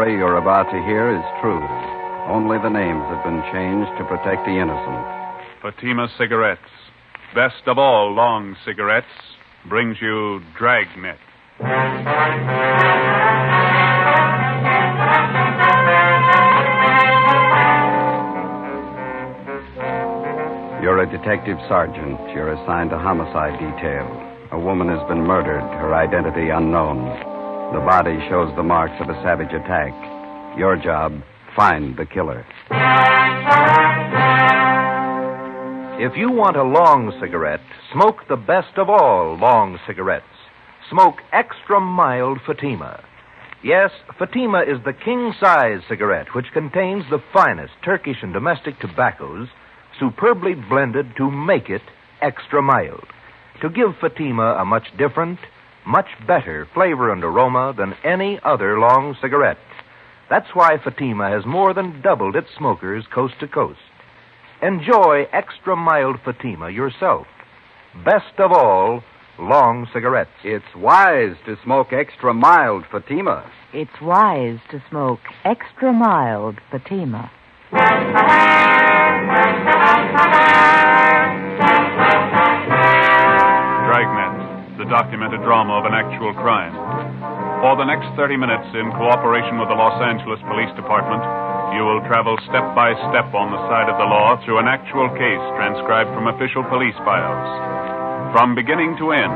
story you're about to hear is true. Only the names have been changed to protect the innocent. Fatima Cigarettes, best of all long cigarettes, brings you Dragnet. You're a detective sergeant. You're assigned to homicide detail. A woman has been murdered, her identity unknown. The body shows the marks of a savage attack. Your job, find the killer. If you want a long cigarette, smoke the best of all long cigarettes. Smoke extra mild Fatima. Yes, Fatima is the king-size cigarette which contains the finest Turkish and domestic tobaccos superbly blended to make it extra mild, to give Fatima a much different, much better flavor and aroma than any other long cigarette. That's why Fatima has more than doubled its smokers coast to coast. Enjoy extra mild Fatima yourself. Best of all, long cigarettes. It's wise to smoke extra mild Fatima. It's wise to smoke extra mild Fatima. Dragnet, the documented drama of an actual crime. For the next 30 minutes, in cooperation with the Los Angeles Police Department, you will travel step by step on the side of the law through an actual case transcribed from official police files. From beginning to end,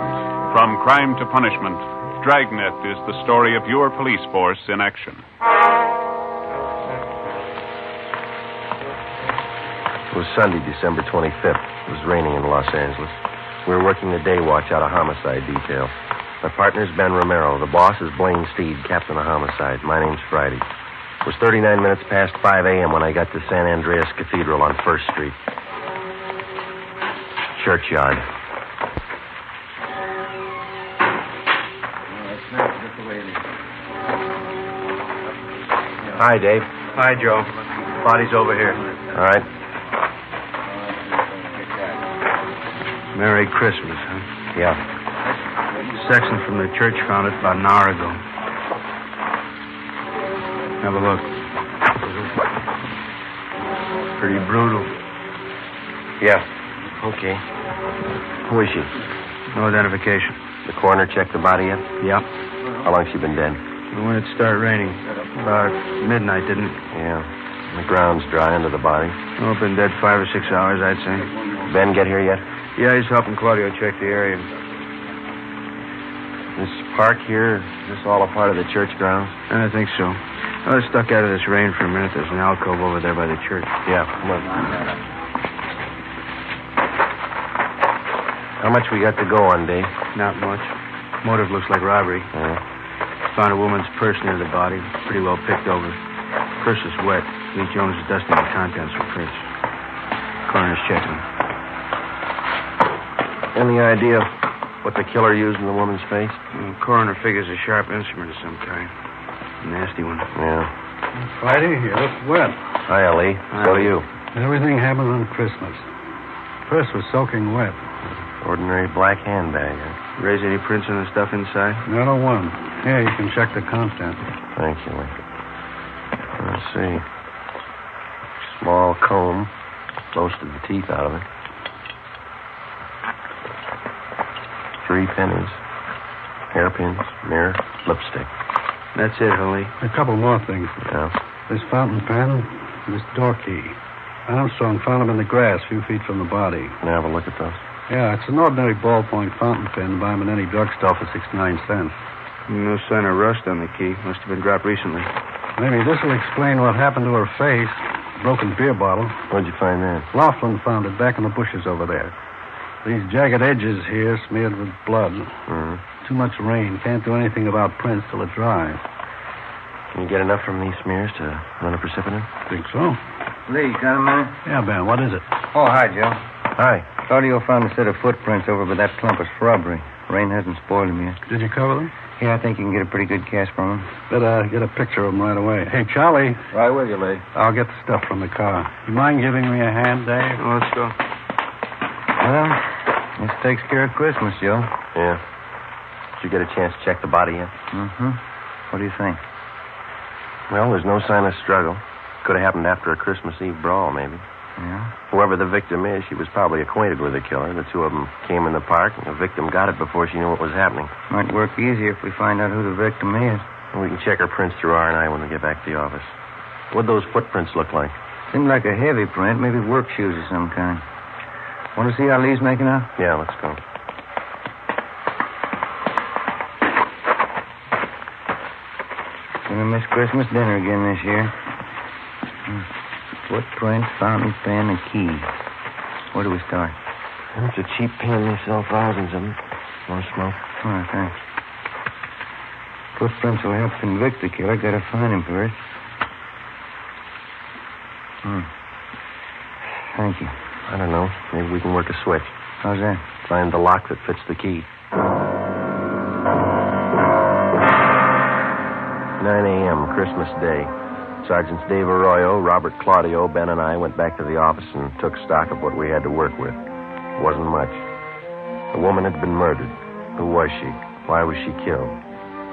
from crime to punishment, Dragnet is the story of your police force in action. It was Sunday, December 25th. It was raining in Los Angeles. We were working the day watch out of homicide detail. My partner's Ben Romero. The boss is Blaine Steed, captain of homicide. My name's Friday. It was 39 minutes past 5 a.m. when I got to San Andreas Cathedral on 1st Street. Churchyard. Hi, Dave. Hi, Joe. Body's over here. All right. Merry Christmas, huh? Yeah. Section from the church found it about an hour ago. Have a look. Pretty brutal. Yeah. Okay. Who is she? No identification. The coroner checked the body yet? Yeah. How long's she been dead? When it started raining. About midnight, didn't it? Yeah. The ground's dry under the body. Oh, been dead 5 or 6 hours, I'd say. Ben get here yet? Yeah, he's helping Claudio check the area. This park here, is this all a part of the church grounds? I think so. I was stuck out of this rain for a minute. There's an alcove over there by the church. Yeah, look. How much we got to go on, Dave? Not much. Motive looks like robbery. Yeah. Found a woman's purse near the body. Pretty well picked over. Purse is wet. Lee Jones is dusting the contents for prints. Coroner's checking. Any idea what the killer used in the woman's face? Coroner figures a sharp instrument of some kind. A nasty one. Yeah. Friday, you look wet. Hi, Lee. So do you. Everything happened on Christmas. Purse was soaking wet. Ordinary black handbag, huh? Raise any prints on the stuff inside? Not a one. Here, you can check the contents. Thank you, Lee. Let's see. Small comb. Most of the teeth out of it. 3 pennies. Hairpins, mirror, lipstick. That's it, Holly. A couple more things. Yeah. This fountain pen, this door key. Armstrong found them in the grass a few feet from the body. Can I have a look at those? Yeah, it's an ordinary ballpoint fountain pen. Buy them in any drugstore for 69 cents. No sign of rust on the key. Must have been dropped recently. Maybe this will explain what happened to her face. Broken beer bottle. Where'd you find that? Laughlin found it back in the bushes over there. These jagged edges here smeared with blood. Mm-hmm. Too much rain. Can't do anything about prints till it dries. Can you get enough from these smears to run a precipitant? Think so? Lee, got a minute? Yeah, Ben, what is it? Oh, hi, Joe. Hi. Claudio found a set of footprints over by that clump of shrubbery. Rain hasn't spoiled them yet. Did you cover them? Yeah, I think you can get a pretty good cast from them. Better get a picture of them right away. Hey, Charlie. Right with you, Lee. I'll get the stuff from the car. You mind giving me a hand, Dave? Oh, let's go. Well, this takes care of Christmas, Joe. Yeah. Did you get a chance to check the body yet? Mm-hmm. What do you think? Well, there's no sign of struggle. Could have happened after a Christmas Eve brawl, maybe. Yeah? Whoever the victim is, she was probably acquainted with the killer. The two of them came in the park, and the victim got it before she knew what was happening. Might work easier if we find out who the victim is. And we can check her prints through R&I when we get back to the office. What'd those footprints look like? Seemed like a heavy print, maybe work shoes of some kind. Want to see how Lee's making out? Yeah, let's go. Gonna miss Christmas dinner again this year. Footprint, fountain pen, and key. Where do we start? It's a cheap pen. They sell thousands of them. Want to smoke? Oh, thanks. Footprints will help convict the killer. Gotta find him first. Thank you. I don't know. Maybe we can work a switch. How's that? Find the lock that fits the key. 9 a.m., Christmas Day. Sergeants Dave Arroyo, Robert Claudio, Ben, and I went back to the office and took stock of what we had to work with. It wasn't much. The woman had been murdered. Who was she? Why was she killed?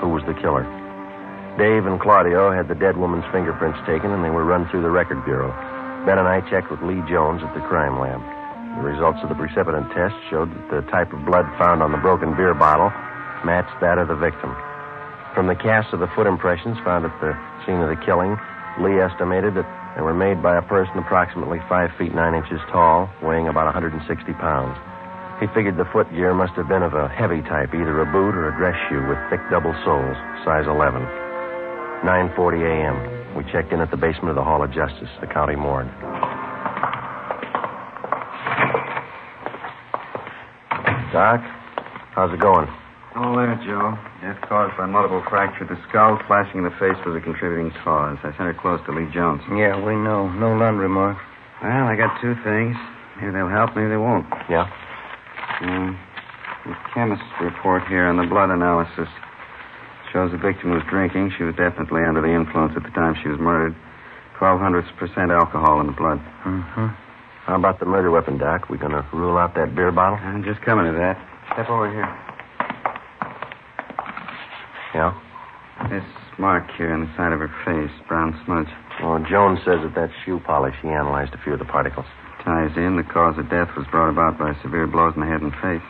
Who was the killer? Dave and Claudio had the dead woman's fingerprints taken, and they were run through the record bureau. Ben and I checked with Lee Jones at the crime lab. The results of the precipitant test showed that the type of blood found on the broken beer bottle matched that of the victim. From the casts of the foot impressions found at the scene of the killing, Lee estimated that they were made by a person approximately 5 feet 9 inches tall, weighing about 160 pounds. He figured the foot gear must have been of a heavy type, either a boot or a dress shoe with thick double soles, size 11. 9:40 a.m. We checked in at the basement of the Hall of Justice, the county morgue. Doc, how's it going? All there, Joe. Death caused by multiple fracture of the skull. Slashing in the face was a contributing cause. I sent her close to Lee Jones. Yeah, we know. No laundry marks. Well, I got two things. Maybe they'll help, maybe they won't. Yeah? The chemist's report here on the blood analysis shows the victim was drinking. She was definitely under the influence at the time she was murdered. 0.12% alcohol in the blood. Mm-hmm. How about the murder weapon, Doc? We gonna rule out that beer bottle? I'm just coming to that. Step over here. Yeah? This mark here on the side of her face, brown smudge. Well, Jones says that that's shoe polish. He analyzed a few of the particles. Ties in. The cause of death was brought about by severe blows in the head and face.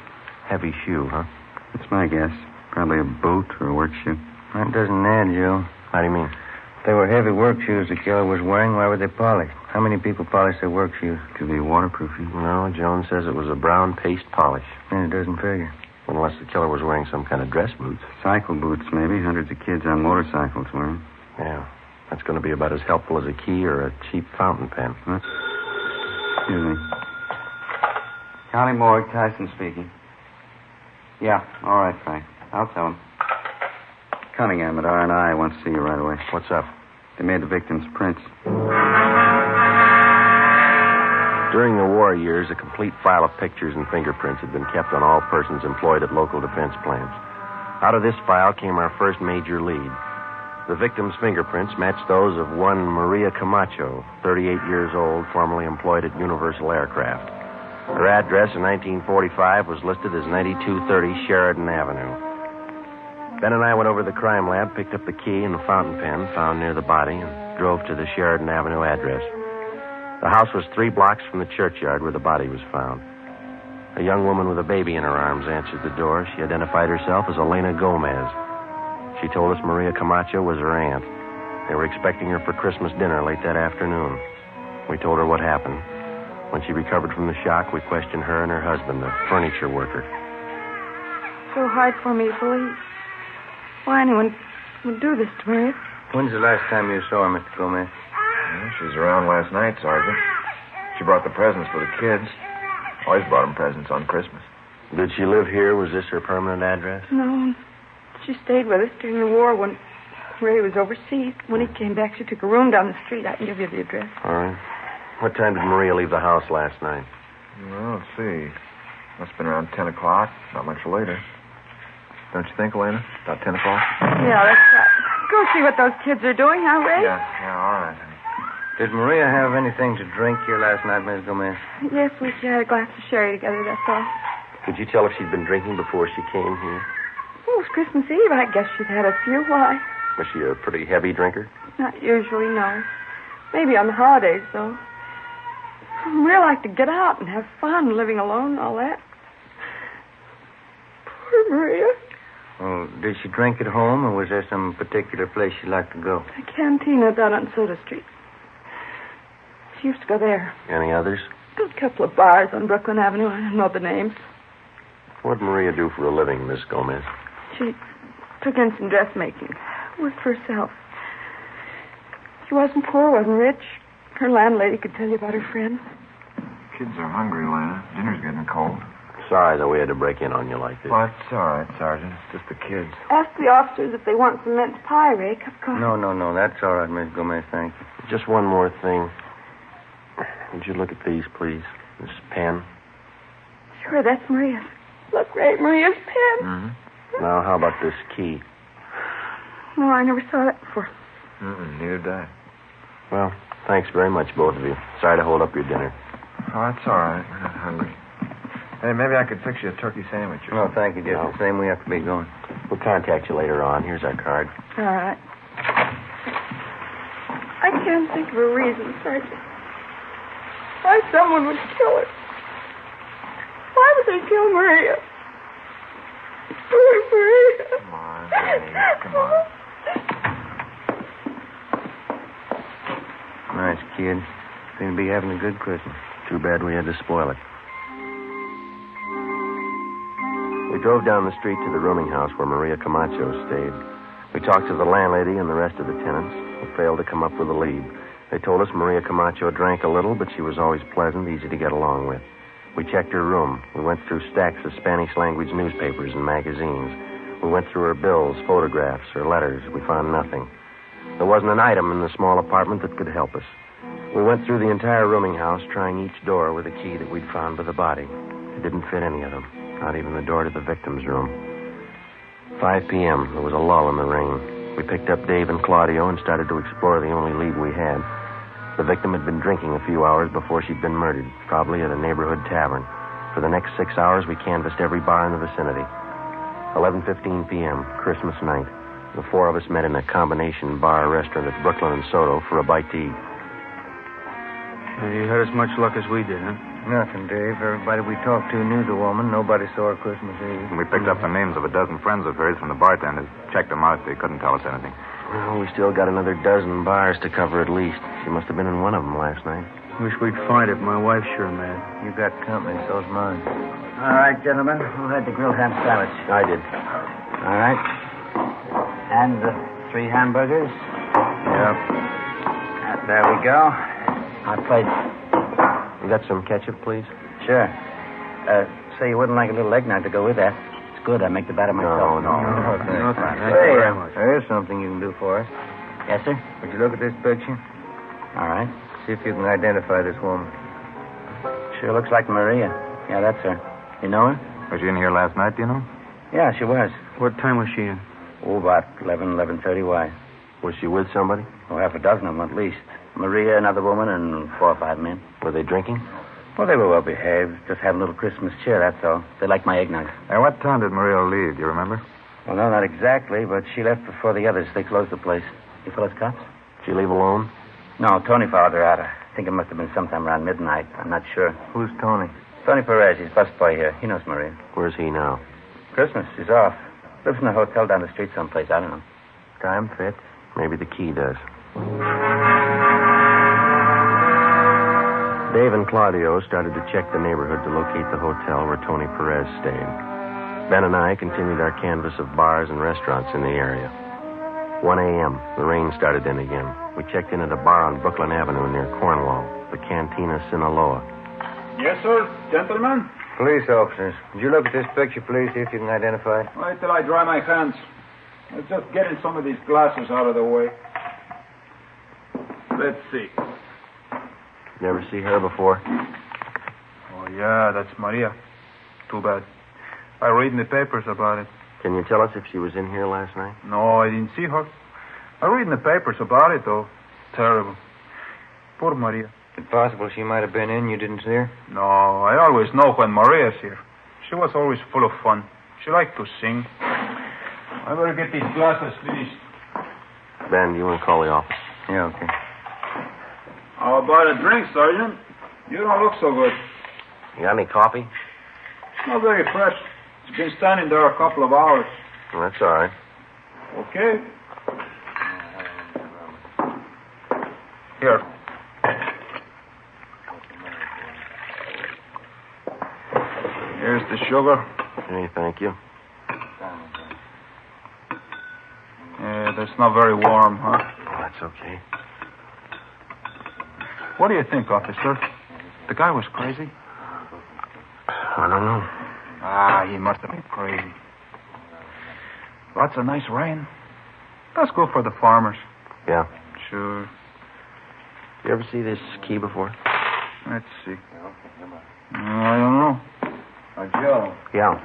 Heavy shoe, huh? That's my guess. Probably a boot or a work shoe. That doesn't add, Joe. How do you mean? If they were heavy work shoes the killer was wearing, why were they polished? How many people polish their work shoes? Could be waterproofing. No, Jones says it was a brown paste polish. Then it doesn't figure. Unless the killer was wearing some kind of dress boots. Cycle boots, maybe. Hundreds of kids on motorcycles wear them. Yeah. That's going to be about as helpful as a key or a cheap fountain pen. Huh? Excuse me. County morgue, Tyson speaking. Yeah, all right, Frank. I'll tell him. Cunningham at R&I wants to see you right away. What's up? They made the victim's prints. During the war years, a complete file of pictures and fingerprints had been kept on all persons employed at local defense plants. Out of this file came our first major lead. The victim's fingerprints matched those of one Maria Camacho, 38 years old, formerly employed at Universal Aircraft. Her address in 1945 was listed as 9230 Sheridan Avenue. Ben and I went over to the crime lab, picked up the key and the fountain pen found near the body, and drove to the Sheridan Avenue address. The house was 3 blocks from the churchyard where the body was found. A young woman with a baby in her arms answered the door. She identified herself as Elena Gomez. She told us Maria Camacho was her aunt. They were expecting her for Christmas dinner late that afternoon. We told her what happened. When she recovered from the shock, we questioned her and her husband, a furniture worker. So hard for me to believe. Why anyone would do this to me? When's the last time you saw her, Mr. Gomez? Well, she was around last night, Sergeant. She brought the presents for the kids. Always brought them presents on Christmas. Did she live here? Was this her permanent address? No. She stayed with us during the war when Ray was overseas. When he came back, she took a room down the street. I can give you the address. All right. What time did Maria leave the house last night? Well, let's see. Must have been around 10 o'clock. Not much later. Don't you think, Elena? About 10 o'clock? Yeah, let's go see what those kids are doing, huh, Ray? Yeah, all right. Did Maria have anything to drink here last night, Miss Gomez? Yes, we had a glass of sherry together, that's all. Could you tell if she'd been drinking before she came here? Oh, it was Christmas Eve. I guess she'd had a few. Why? Was she a pretty heavy drinker? Not usually, no. Maybe on the holidays, though. I really like to get out and have fun, living alone and all that. Poor Maria. Well, did she drink at home, or was there some particular place she'd like to go? The cantina down on Soda Street. She used to go there. Any others? A couple of bars on Brooklyn Avenue. I don't know the names. What'd Maria do for a living, Miss Gomez? She took in some dressmaking. Worked for herself. She wasn't poor, wasn't rich. Her landlady could tell you about her friends. Kids are hungry, Lena. Dinner's getting cold. Sorry that we had to break in on you like this. Well, it's all right, Sergeant. It's just the kids. Ask the officers if they want some mince pie, Ray. Cup of coffee. No. That's all right, Miss Gomez. Thank you. Just one more thing. Would you look at these, please? This pen. Sure, that's Maria's. Look, Ray, Maria's pen. Mm-hmm. Now, how about this key? No, I never saw that before. Neither did I. Well, thanks very much, both of you. Sorry to hold up your dinner. Oh, that's all right. We're not hungry. Hey, maybe I could fix you a turkey sandwich. No, thank you, Jeff. The same we have to be going. We'll contact you later on. Here's our card. All right. I can't think of a reason, Sergeant. Why someone would kill her. Why would they kill Maria? Poor Maria. Come on, Jenny. Come on. Nice kid. Seem to be having a good Christmas. Too bad we had to spoil it. We drove down the street to the rooming house where Maria Camacho stayed. We talked to the landlady and the rest of the tenants, but failed to come up with a lead. They told us Maria Camacho drank a little, but she was always pleasant, easy to get along with. We checked her room. We went through stacks of Spanish-language newspapers and magazines. We went through her bills, photographs, her letters. We found nothing. There wasn't an item in the small apartment that could help us. We went through the entire rooming house, trying each door with a key that we'd found by the body. It didn't fit any of them, not even the door to the victim's room. 5 p.m. There was a lull in the rain. We picked up Dave and Claudio and started to explore the only lead we had. The victim had been drinking a few hours before she'd been murdered, probably at a neighborhood tavern. For the next 6 hours, we canvassed every bar in the vicinity. 11:15 p.m., Christmas night. The four of us met in a combination bar restaurant at Brooklyn and Soto for a bite to eat. You had as much luck as we did, huh? Nothing, Dave. Everybody we talked to knew the woman. Nobody saw her Christmas Eve. We picked up the names of a dozen friends of hers from the bartenders. Checked them out. They couldn't tell us anything. Well, we still got another dozen bars to cover at least. She must have been in one of them last night. Wish we'd find it. My wife's sure mad. You got company, so's mine. All right, gentlemen. Who had the grilled ham sandwich? I did. All right. And the 3 hamburgers? Yep. There we go. Our plate. You got some ketchup, please? Sure. Say you wouldn't like a little eggnog to go with that. It's good. I make the batter myself. No. Thank you very much. There is something you can do for us. Yes, sir? Would you look at this picture? All right. See if you can identify this woman. Sure looks like Maria. Yeah, that's her. You know her? Was she in here last night, do you know? Yeah, she was. What time was she in? Oh, about 11:30. Why? Was she with somebody? Oh, half a dozen of them at least. Maria, another woman, and 4 or 5 men. Were they drinking? Well, they were well behaved. Just having a little Christmas cheer, that's all. They like my eggnog. And what time did Maria leave? Do you remember? Well, no, not exactly, but she left before the others. They closed the place. You fellas cops? Did she leave alone? No, Tony followed her out. I think it must have been sometime around midnight. I'm not sure. Who's Tony? Tony Perez. He's busboy here. He knows Maria. Where's he now? Christmas. He's off. Lives in a hotel down the street someplace. I don't know. Time fits. Maybe the key does. Dave and Claudio started to check the neighborhood to locate the hotel where Tony Perez stayed. Ben and I continued our canvass of bars and restaurants in the area. 1 a.m., the rain started in again. We checked in at a bar on Brooklyn Avenue near Cornwall, the Cantina Sinaloa. Yes, sir. Gentlemen. Police officers. Would you look at this picture, please, see if you can identify it? Wait till I dry my hands. Let's just getting some of these glasses out of the way. Let's see. Never see her before? Oh, yeah, that's Maria. Too bad. I read in the papers about it. Can you tell us if she was in here last night? No, I didn't see her. I read in the papers about it, though. Terrible. Poor Maria. Is it possible she might have been in? You didn't see her? No, I always know when Maria's here. She was always full of fun. She liked to sing. I better get these glasses finished. Ben, you want to call the office? Yeah, okay. How about a drink, Sergeant? You don't look so good. You got any coffee? Not very fresh. It's been standing there a couple of hours. Well, that's all right. Okay. Here. Here's the sugar. Hey, thank you. Yeah, that's not very warm, huh? Oh, that's okay. What do you think, officer? The guy was crazy? I don't know. Ah, he must have been crazy. Lots of nice rain. That's good for the farmers. Yeah. Sure. You ever see this key before? Let's see. I don't know. Joe. Yeah.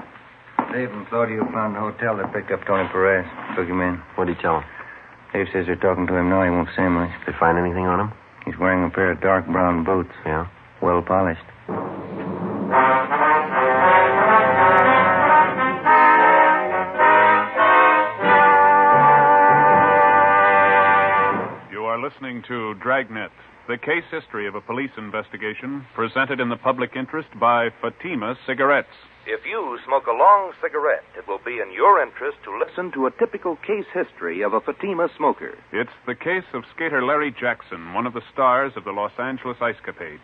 Dave and Claudio found the hotel that picked up Tony Perez. Took him in. What'd he tell him? Dave says they're talking to him now. He won't say much. Did they find anything on him? He's wearing a pair of dark brown boots. Yeah. Well polished. You are listening to Dragnet, the case history of a police investigation presented in the public interest by Fatima Cigarettes. If you smoke a long cigarette, it will be in your interest to listen to a typical case history of a Fatima smoker. It's the case of skater Larry Jackson, one of the stars of the Los Angeles Ice Capades.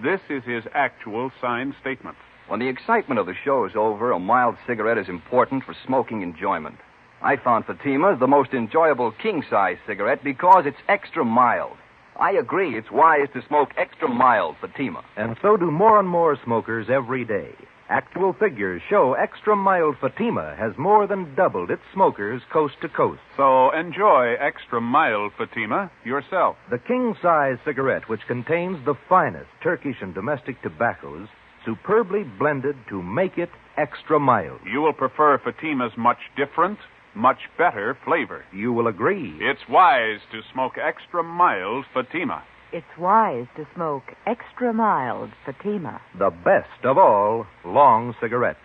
This is his actual signed statement. When the excitement of the show is over, a mild cigarette is important for smoking enjoyment. I found Fatima's the most enjoyable king-size cigarette because it's extra mild. I agree, it's wise to smoke extra mild Fatima. And so do more and more smokers every day. Actual figures show extra mild Fatima has more than doubled its smokers coast to coast. So enjoy extra mild Fatima yourself. The king-size cigarette, which contains the finest Turkish and domestic tobaccos, superbly blended to make it extra mild. You will prefer Fatima's much different, much better flavor. You will agree. It's wise to smoke extra mild Fatima. It's wise to smoke extra mild Fatima. The best of all long cigarettes.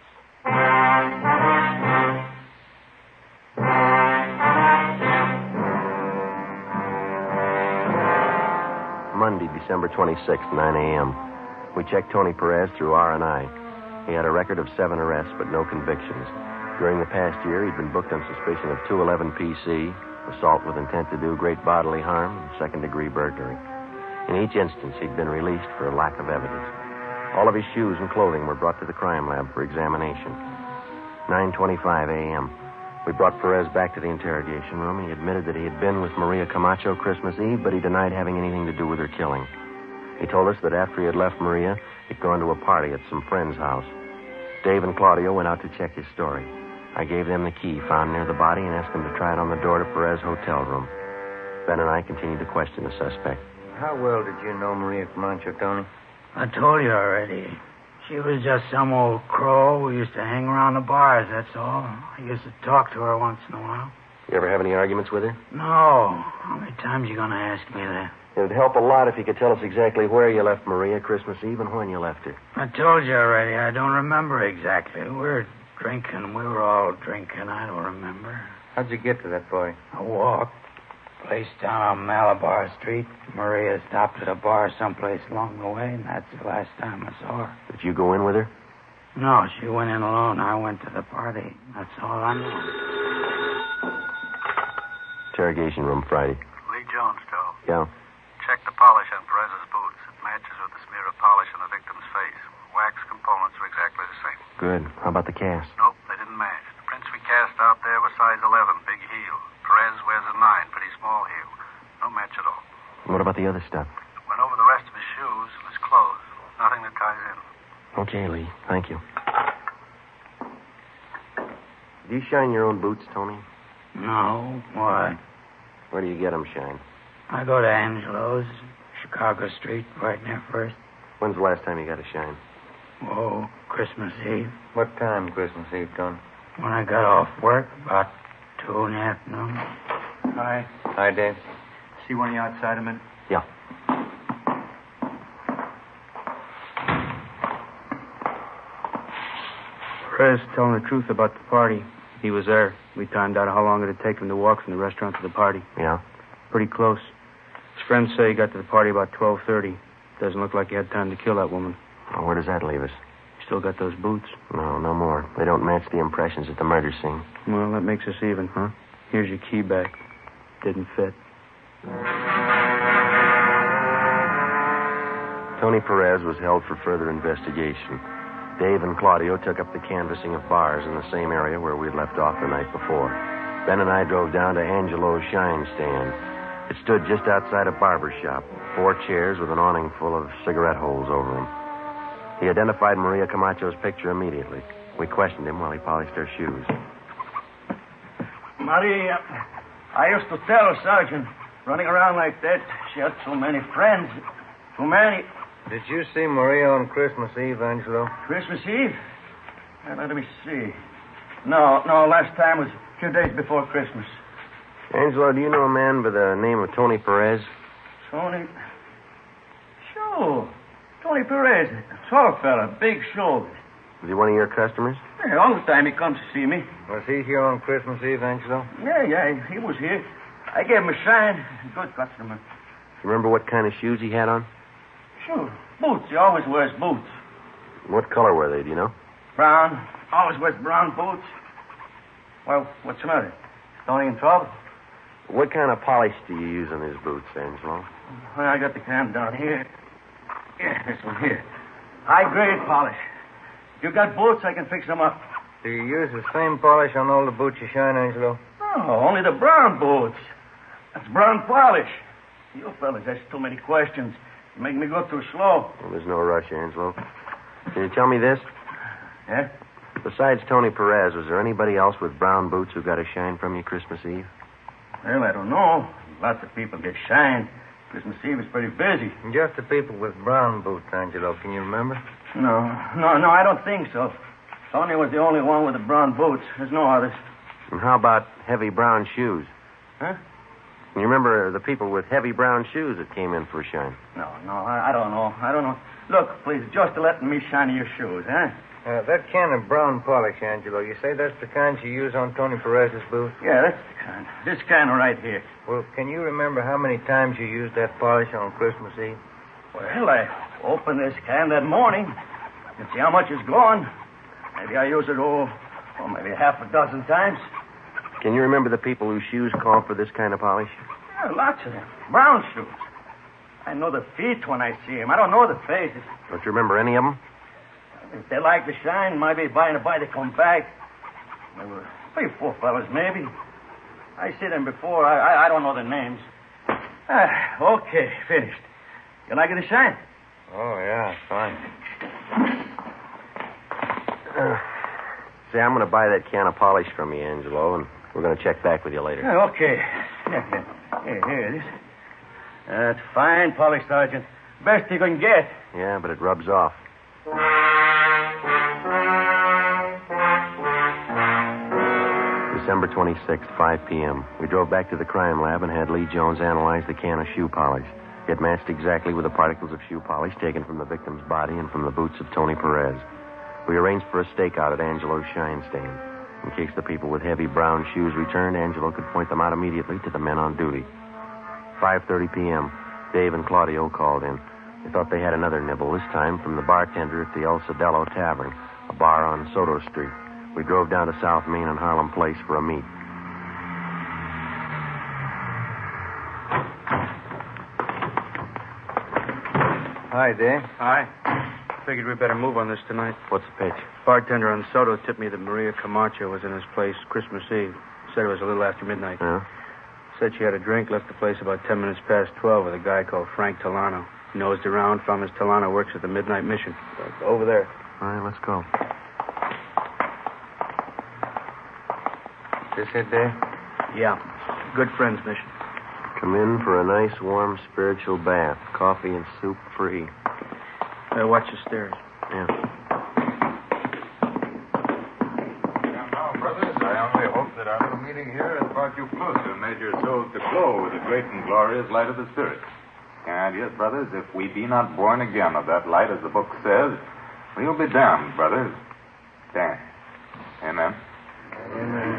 Monday, December 26th, 9 a.m. We checked Tony Perez through R&I. He had a record of 7 arrests, but no convictions. During the past year, he'd been booked on suspicion of 211 PC, assault with intent to do great bodily harm, and second-degree burglary. In each instance, he'd been released for lack of evidence. All of his shoes and clothing were brought to the crime lab for examination. 9:25 a.m. We brought Perez back to the interrogation room. He admitted that he had been with Maria Camacho Christmas Eve, but he denied having anything to do with her killing. He told us that after he had left Maria, he'd gone to a party at some friend's house. Dave and Claudio went out to check his story. I gave them the key found near the body and asked them to try it on the door to Perez's hotel room. Ben and I continued to question the suspect. How well did you know Maria Camacho, Tony? I told you already. She was just some old crow who used to hang around the bars, that's all. I used to talk to her once in a while. You ever have any arguments with her? No. How many times you going to ask me that? It'd help a lot if you could tell us exactly where you left Maria Christmas Eve and when you left her. I told you already. I don't remember exactly. We were drinking. We were all drinking. I don't remember. How'd you get to that party? I walked. Place down on Malabar Street. Maria stopped at a bar someplace along the way, and that's the last time I saw her. Did you go in with her? No, she went in alone. I went to the party. That's all I know. Interrogation room Friday. Lee Jones, Joe. Yeah. Check the polish on Perez's boots. It matches with the smear of polish on the victim's face. Wax components are exactly the same. Good. How about the cast? Nope, they didn't match. The prints we cast out there were size 11, big heel. Perez wears a 9, pretty small heel. No match at all. What about the other stuff? Went over the rest of his shoes and his clothes. Nothing that ties in. Okay, Lee. Thank you. Do you shine your own boots, Tony? No. Why? Where do you get them shined? I go to Angelo's, Chicago Street, right near First. When's the last time you got a shine? Oh, Christmas Eve. What time Christmas Eve, Tony? When I got off work, about 2 in the afternoon. Hi. Hi, Dave. See one of you outside a minute? Yeah. Perez telling the truth about the party. He was there. We timed out how long it would take him to walk from the restaurant to the party. Yeah? Pretty close. Friends say he got to the party about 12:30. Doesn't look like he had time to kill that woman. Well, where does that leave us? Still got those boots? No more. They don't match the impressions at the murder scene. Well, that makes us even. Huh? Here's your key back. Didn't fit. Tony Perez was held for further investigation. Dave and Claudio took up the canvassing of bars in the same area where we'd left off the night before. Ben and I drove down to Angelo's shine stand. It stood just outside a barber shop. 4 chairs with an awning full of cigarette holes over them. He identified Maria Camacho's picture immediately. We questioned him while he polished her shoes. Maria, I used to tell her, Sergeant, running around like that, she had so many friends. Too many. Did you see Maria on Christmas Eve, Angelo? Christmas Eve? Let me see. No, last time was 2 days before Christmas. Angelo, do you know a man by the name of Tony Perez? Tony? Sure. Tony Perez. Tall fella, big shoulders. Was he one of your customers? Yeah, all the time he comes to see me. Was he here on Christmas Eve, Angelo? Yeah, he was here. I gave him a shine. Good customer. You remember what kind of shoes he had on? Sure. Boots. He always wears boots. What color were they, do you know? Brown. Always wears brown boots. Well, what's the matter? Is Tony in trouble? What kind of polish do you use on his boots, Angelo? Well, I got the can down here. Yeah, this one here. High-grade polish. If you got boots, I can fix them up. Do you use the same polish on all the boots you shine, Angelo? No, only the brown boots. That's brown polish. You fellas ask too many questions. You make me go too slow. Well, there's no rush, Angelo. Can you tell me this? Yeah? Besides Tony Perez, was there anybody else with brown boots who got a shine from you Christmas Eve? Well, I don't know. Lots of people get shined. Christmas Eve is pretty busy. Just the people with brown boots, Angelo. Can you remember? No, I don't think so. Tony was the only one with the brown boots. There's no others. And how about heavy brown shoes? Huh? Can you remember the people with heavy brown shoes that came in for a shine? No, I don't know. Look, please, just let me shine your shoes, huh? That can of brown polish, Angelo, you say that's the kind you use on Tony Perez's boots? Yeah, that's the kind. This kind right here. Well, can you remember how many times you used that polish on Christmas Eve? Well, I opened this can that morning. You see how much is gone. Maybe I use it, maybe half a dozen times. Can you remember the people whose shoes call for this kind of polish? Yeah, lots of them. Brown shoes. I know the feet when I see them. I don't know the faces. Don't you remember any of them? If they like the shine, maybe by and by they come back. There were 3 or 4 fellas, maybe. I see them before. I don't know their names. Okay, finished. You like the shine? Oh, yeah, fine. See, I'm going to buy that can of polish from you, Angelo, and we're going to check back with you later. Yeah, okay. Here it is. That's fine polish, Sergeant. Best you can get. Yeah, but it rubs off. December 26th, 5 p.m. We drove back to the crime lab and had Lee Jones analyze the can of shoe polish. It matched exactly with the particles of shoe polish taken from the victim's body and from the boots of Tony Perez. We arranged for a stakeout at Angelo's shine stand. In case the people with heavy brown shoes returned, Angelo could point them out immediately to the men on duty. 5:30 p.m., Dave and Claudio called in. They thought they had another nibble, this time from the bartender at the El Cedello Tavern, a bar on Soto Street. We drove down to South Main and Harlem Place for a meet. Hi, Dave. Hi. Figured we better move on this tonight. What's the pitch? Bartender on Soto tipped me that Maria Camacho was in his place Christmas Eve. Said it was a little after midnight. Yeah? Said she had a drink, left the place about 10 minutes past 12 with a guy called Frank Talano. Nosed around, found Miss Talano works at the Midnight Mission. Over there. All right, let's go. This it, Dave? Yeah. Good Friends Mission. Come in for a nice, warm, spiritual bath. Coffee and soup free. Watch the stairs. Yeah. Now, brothers, I only hope that our little meeting here has brought you closer and made your souls to glow with the great and glorious light of the Spirit. And yes, brothers, if we be not born again of that light, as the book says, we'll be damned, brothers. Damned. Amen. Amen.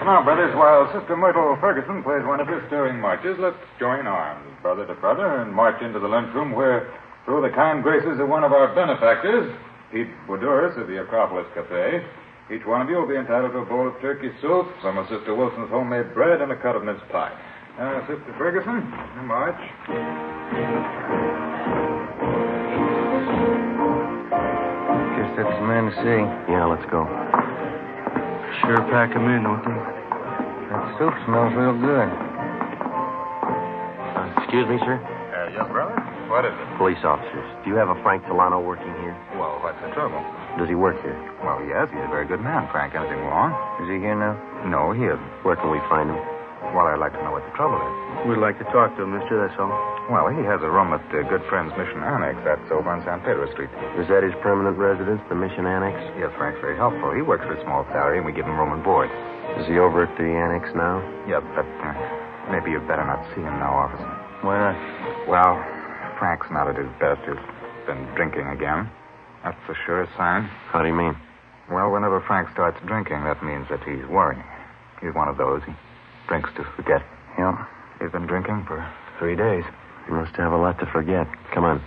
Now, brothers, while Sister Myrtle Ferguson plays one of her stirring marches, let's join arms, brother to brother, and march into the lunchroom where, through the kind graces of one of our benefactors, Pete Boudouris of the Acropolis Cafe, each one of you will be entitled to a bowl of turkey soup, some of Sister Wilson's homemade bread, and a cut of mince pie. Sister Ferguson, march. Guess that's the man to see. Yeah, let's go. Sure pack 'em in, don't they? That soup smells real good. Excuse me, sir? Yes, brother? What is it? Police officers. Do you have a Frank Delano working here? Well, what's the trouble? Does he work here? Well, yes, he's a very good man, Frank. Anything wrong? Is he here now? No, he isn't. Where can we find him? Well, I'd like to know what the trouble is. We'd like to talk to him, mister, that's all. Well, he has a room at Good Friends Mission Annex. That's over on San Pedro Street. Is that his permanent residence, the Mission Annex? Yes, Frank's very helpful. He works for a small salary, and we give him room and board. Is he over at the Annex now? Yeah, but maybe you'd better not see him now, officer. Why not? Well, Frank's not at his best. He's been drinking again. That's the surest sign. How do you mean? Well, whenever Frank starts drinking, that means that he's worrying. He's one of those. He drinks to forget. Yeah. He's been drinking for 3 days. He must have a lot to forget. Come on.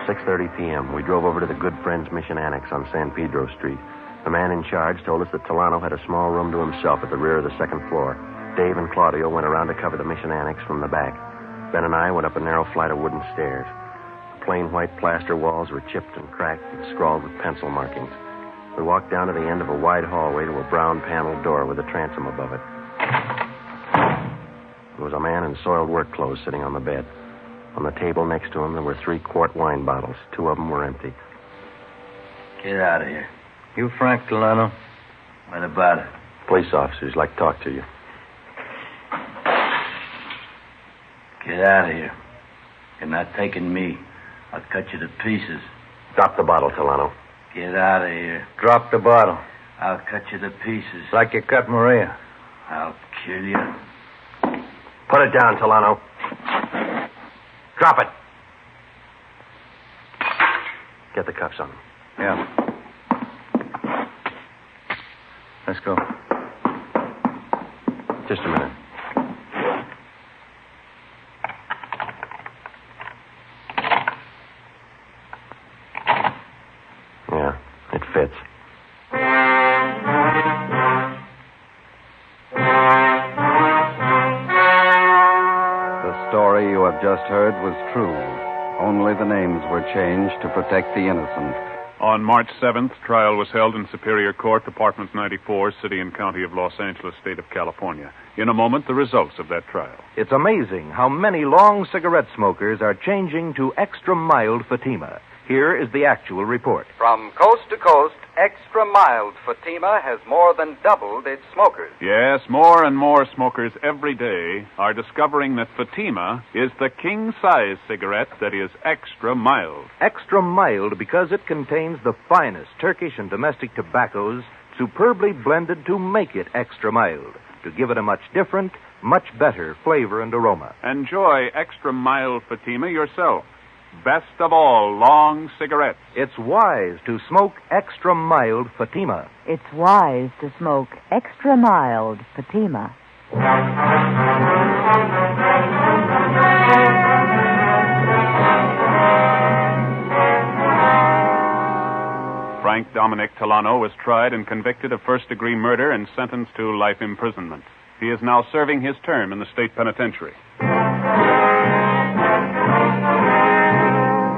6:30 p.m. We drove over to the Good Friends Mission Annex on San Pedro Street. The man in charge told us that Delano had a small room to himself at the rear of the second floor. Dave and Claudio went around to cover the Mission Annex from the back. Ben and I went up a narrow flight of wooden stairs. The plain white plaster walls were chipped and cracked and scrawled with pencil markings. We walked down to the end of a wide hallway to a brown paneled door with a transom above it. There was a man in soiled work clothes sitting on the bed. On the table next to him, there were 3-quart wine bottles. 2 of them were empty. Get out of here. You Frank Delano? What about it? Police officers like to talk to you. Get out of here. You're not taking me. I'll cut you to pieces. Drop the bottle, Delano. Get out of here. Drop the bottle. I'll cut you to pieces. Like you cut Maria. I'll kill you. Put it down, Delano. Drop it. Get the cuffs on him. Yeah. Let's go. Just a minute. Yeah, it fits. The story you have just heard was true. Only the names were changed to protect the innocent. On March 7th, trial was held in Superior Court, Department 94, City and County of Los Angeles, State of California. In a moment, the results of that trial. It's amazing how many long cigarette smokers are changing to extra mild Fatima. Here is the actual report. From coast to coast, extra mild Fatima has more than doubled its smokers. Yes, more and more smokers every day are discovering that Fatima is the king-size cigarette that is extra mild. Extra mild because it contains the finest Turkish and domestic tobaccos superbly blended to make it extra mild, to give it a much different, much better flavor and aroma. Enjoy extra mild Fatima yourself. Best of all, long cigarettes. It's wise to smoke extra mild Fatima. It's wise to smoke extra mild Fatima. Frank Dominic Delano was tried and convicted of first-degree murder and sentenced to life imprisonment. He is now serving his term in the state penitentiary.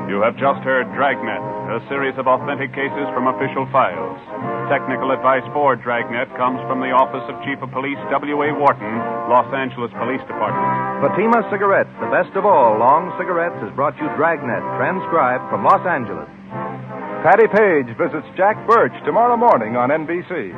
You have just heard Dragnet, a series of authentic cases from official files. Technical advice for Dragnet comes from the Office of Chief of Police W.A. Wharton, Los Angeles Police Department. Fatima Cigarettes, the best of all long cigarettes, has brought you Dragnet, transcribed from Los Angeles. Patty Page visits Jack Birch tomorrow morning on NBC.